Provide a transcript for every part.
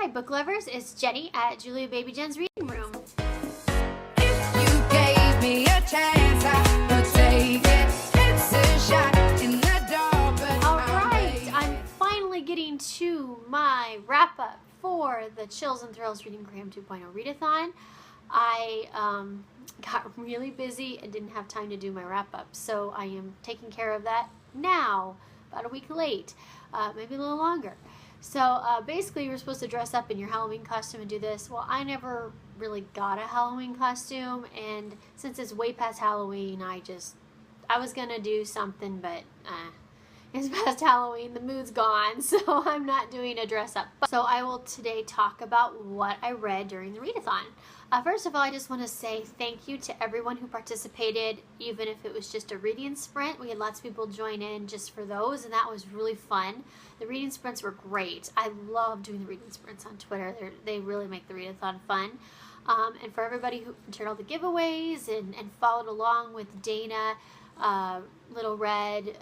Hi book lovers, it's Jenny at Julia Baby Jen's Reading Room. If you gave me a chance, I would take it. It's a shot in the dark, but Alright, I'm finally getting to my wrap up for the Chills and Thrills ReadingCram 2.0 readathon. I got really busy and didn't have time to do my wrap up, so I am taking care of that now, about a week late, maybe a little longer. So basically, you were supposed to dress up in your Halloween costume and do this. Well, I never really got a Halloween costume, and since it's way past Halloween, I was gonna do something, but it's past Halloween, the mood's gone, so I'm not doing a dress up. So I will today talk about what I read during the readathon. First of all, I just want to say thank you to everyone who participated, even if it was just a reading sprint. We had lots of people join in just for those, and that was really fun. The reading sprints were great. I love doing the reading sprints on Twitter. They really make the readathon fun. And for everybody who entered all the giveaways and followed along with Dana, Little Red,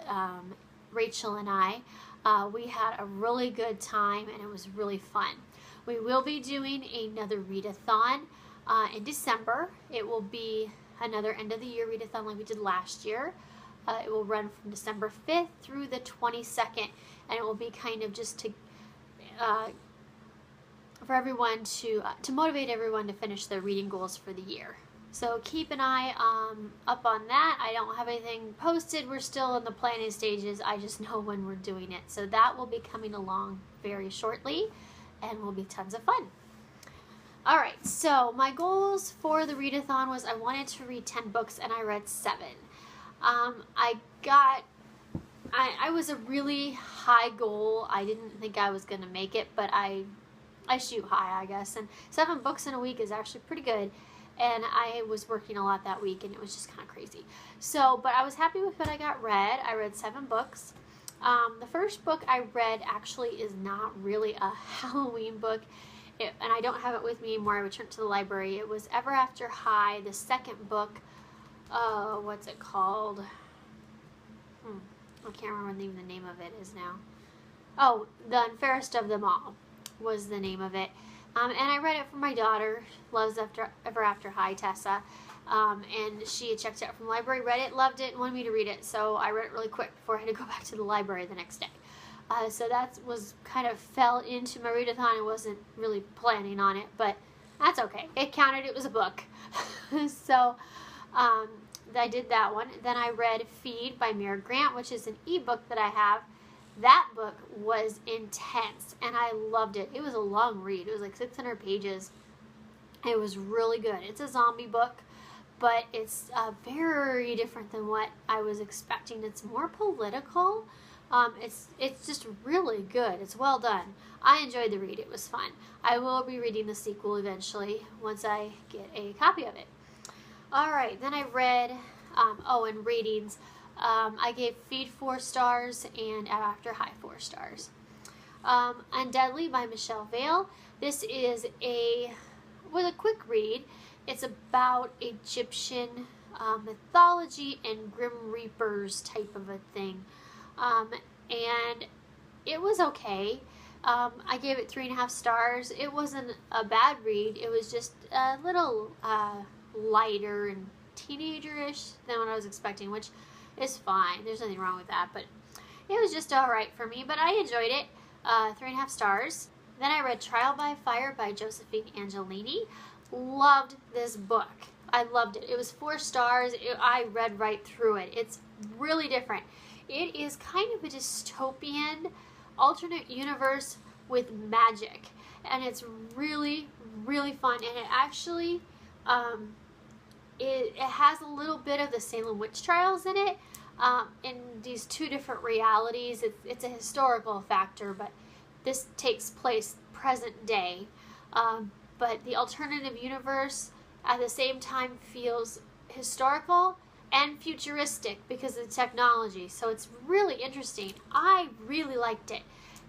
Rachel, and I, we had a really good time, and it was really fun. We will be doing another readathon in December. It will be another end of the year readathon like we did last year. It will run from December 5th through the 22nd, and it will be kind of just to for everyone to motivate everyone to finish their reading goals for the year. So keep an eye up on that. I don't have anything posted. We're still in the planning stages. I just know when we're doing it. So that will be coming along very shortly and will be tons of fun. All right, so my goals for the readathon was I wanted to read 10 books, and I read 7. I was a really high goal. I didn't think I was going to make it, but I shoot high, I guess. And 7 books in a week is actually pretty good. And I was working a lot that week, and it was just kind of crazy. So, but I was happy with what I got read. I read 7 books. The first book I read actually is not really a Halloween book, and I don't have it with me anymore. I returned to the library. It was Ever After High, the second book. What's it called? I can't remember even the name of it is now. Oh, The Unfairest of Them All was the name of it. And I read it for my daughter, loves Ever After High, Tessa, and she had checked it out from the library, read it, loved it, and wanted me to read it, so I read it really quick before I had to go back to the library the next day. So that was kind of fell into my readathon. I wasn't really planning on it, but that's okay. It counted. It was a book. So I did that one. Then I read Feed by Mira Grant, which is an ebook that I have. That book was intense, and I loved it. It was a long read. It was like 600 pages. It was really good. It's a zombie book, but it's very different than what I was expecting. It's more political. It's just really good. It's well done. I enjoyed the read. It was fun. I will be reading the sequel eventually once I get a copy of it. All right, then I read, and ratings. I gave Feed 4 stars and After High 4 stars. Undeadly by Michelle Vale. This is a quick read. It's about Egyptian mythology and Grim Reapers type of a thing. And it was okay. I gave it 3.5 stars. It wasn't a bad read. It was just a little lighter and teenager-ish than what I was expecting, which is fine. There's nothing wrong with that, but it was just alright for me, but I enjoyed it. 3.5 stars. Then I read Trial by Fire by Josephine Angelini. Loved this book. I loved it. It was 4 stars. I read right through it. It's really different. It is kind of a dystopian alternate universe with magic, and it's really, really fun, and it actually it has a little bit of the Salem witch trials in it, in these 2 different realities. It's a historical factor, but this takes place present day, but the alternative universe at the same time feels historical and futuristic because of the technology. So it's really interesting. I really liked it.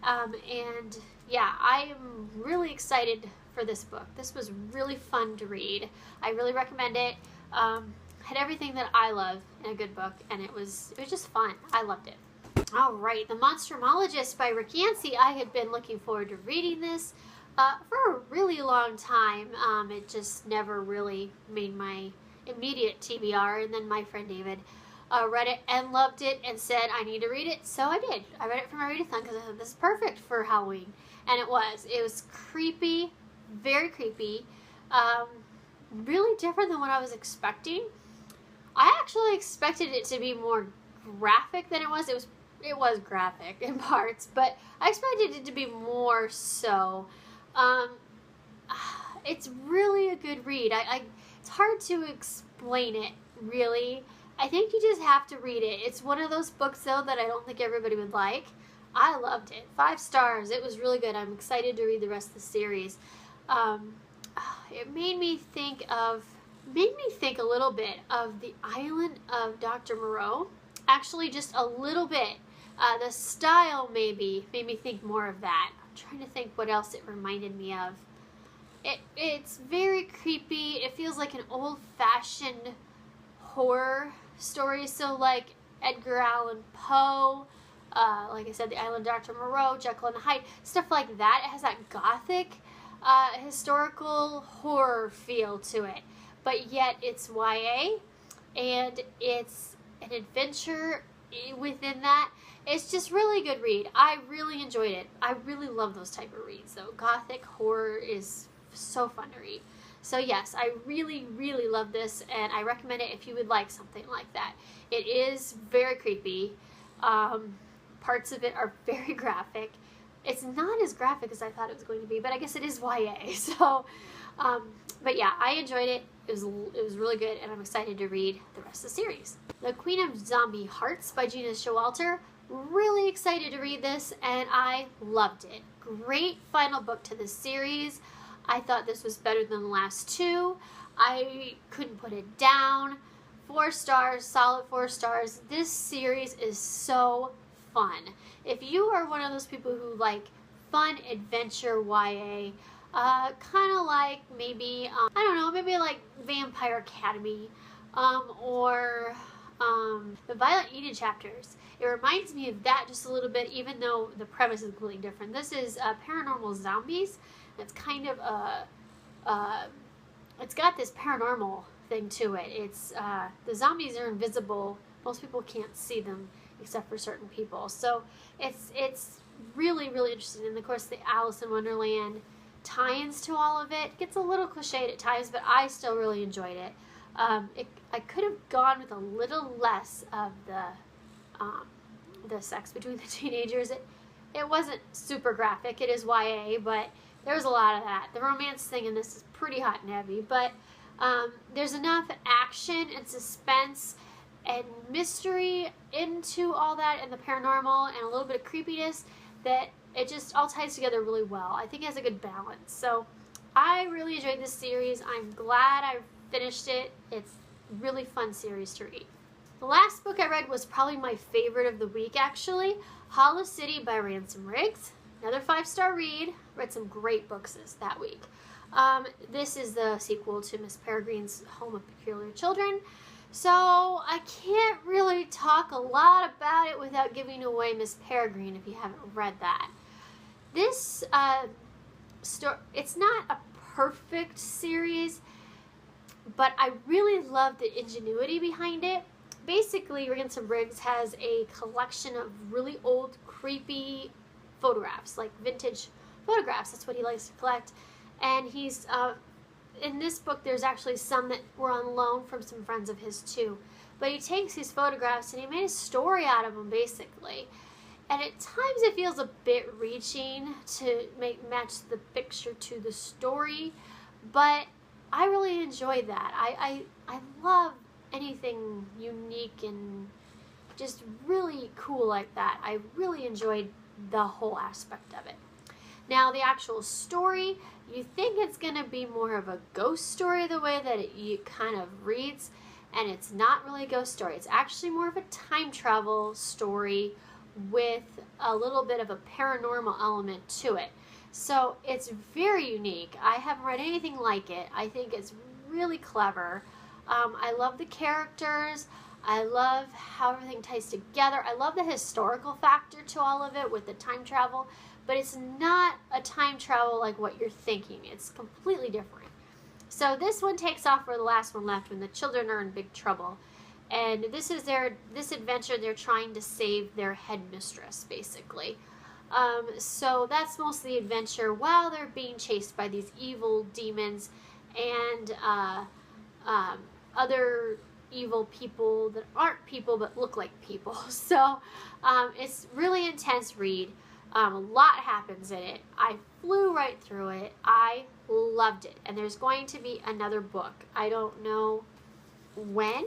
And yeah, I am really excited for this book. This was really fun to read. I really recommend it. Had everything that I love in a good book, and it was just fun. I loved it. All right, The Monstrumologist by Rick Yancey. I had been looking forward to reading this For a really long time. It just never really made my immediate TBR, and then my friend David read it and loved it and said I need to read it, so I did. I read it for my readathon because I thought this is perfect for Halloween, and it was. It was creepy, very creepy, really different than what I was expecting. I actually expected it to be more graphic than it was. It was graphic in parts, but I expected it to be more so. It's really a good read. It's hard to explain it, really. I think you just have to read it. It's one of those books, though, that I don't think everybody would like. I loved it. 5 stars. It was really good. I'm excited to read the rest of the series. It made me think a little bit of The Island of Dr. Moreau. Actually, just a little bit. The style maybe made me think more of that. I'm trying to think what else it reminded me of. It's very creepy. It feels like an old-fashioned horror story. So like Edgar Allan Poe, like I said, The Island of Dr. Moreau, Jekyll and Hyde, stuff like that. It has that gothic, historical horror feel to it. But yet it's YA, and it's an adventure within that. It's just really good read. I really enjoyed it. I really love those type of reads, though. Gothic horror is so fun to read. So yes, I really, really love this, and I recommend it if you would like something like that. It is very creepy. Parts of it are very graphic. It's not as graphic as I thought it was going to be, but I guess it is YA. So, but yeah, I enjoyed it. It was really good, and I'm excited to read the rest of the series. The Queen of Zombie Hearts by Gina Showalter. Really excited to read this, and I loved it. Great final book to the series. I thought this was better than the last 2. I couldn't put it down. 4 stars, solid 4 stars. This series is so fun. If you are one of those people who like fun adventure YA, kind of like maybe, I don't know, maybe like Vampire Academy, or the Violet Eden chapters. It reminds me of that just a little bit, even though the premise is completely different. This is paranormal zombies. It's kind of it's got this paranormal thing to it. It's the zombies are invisible. Most people can't see them except for certain people. So it's really, really interesting. And of course, the Alice in Wonderland tie-ins to all of it. It gets a little cliched at times, but I still really enjoyed it. I could have gone with a little less of the sex between the teenagers. It wasn't super graphic. It is YA, but there was a lot of that. The romance thing in this is pretty hot and heavy, but there's enough action and suspense and mystery into all that, and the paranormal and a little bit of creepiness, that it just all ties together really well. I think it has a good balance. So I really enjoyed this series. I'm glad I finished it. It's a really fun series to read. The last book I read was probably my favorite of the week, actually. Hollow City by Ransom Riggs. Another 5-star read. Read some great books that week. This is the sequel to Miss Peregrine's Home of Peculiar Children. So I can't really talk a lot about it without giving away Miss Peregrine if you haven't read that. This story, it's not a perfect series, but I really love the ingenuity behind it. Basically, Ransom Riggs has a collection of really old, creepy photographs, like vintage photographs. That's what he likes to collect. And he's, in this book, there's actually some that were on loan from some friends of his too. But he takes these photographs and he made a story out of them, basically. And at times it feels a bit reaching to match the picture to the story. But I really enjoyed that. I love anything unique and just really cool like that. I really enjoyed the whole aspect of it. Now, the actual story, you think it's going to be more of a ghost story the way that it kind of reads, and it's not really a ghost story. It's actually more of a time travel story with a little bit of a paranormal element to it. So it's very unique. I haven't read anything like it. I think it's really clever. I love the characters. I love how everything ties together. I love the historical factor to all of it with the time travel. but it's not a time travel like what you're thinking. It's completely different. So this one takes off where the last one left, when the children are in big trouble. And this adventure, they're trying to save their headmistress, basically. So that's most of the adventure while they're being chased by these evil demons and other evil people that aren't people but look like people. So it's really intense read. A lot happens in it. I flew right through it. I loved it. And there's going to be another book. I don't know when. He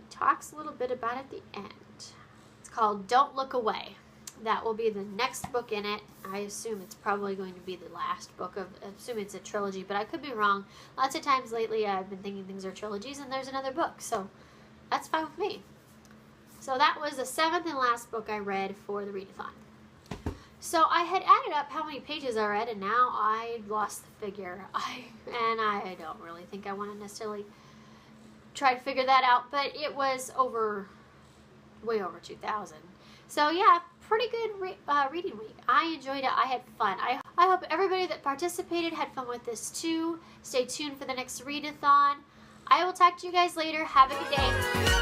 talks a little bit about it at the end. It's called Don't Look Away. That will be the next book in it. I assume it's probably going to be the last book of, assuming it's a trilogy, but I could be wrong. Lots of times lately I've been thinking things are trilogies and there's another book, so that's fine with me. So that was the 7th and last book I read for the readathon. So I had added up how many pages I read, and now I lost the figure. And I don't really think I want to necessarily try to figure that out, but it was way over 2,000. So yeah, pretty good reading week. I enjoyed it. I had fun. I hope everybody that participated had fun with this too. Stay tuned for the next readathon. I will talk to you guys later. Have a good day.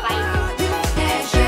Bye.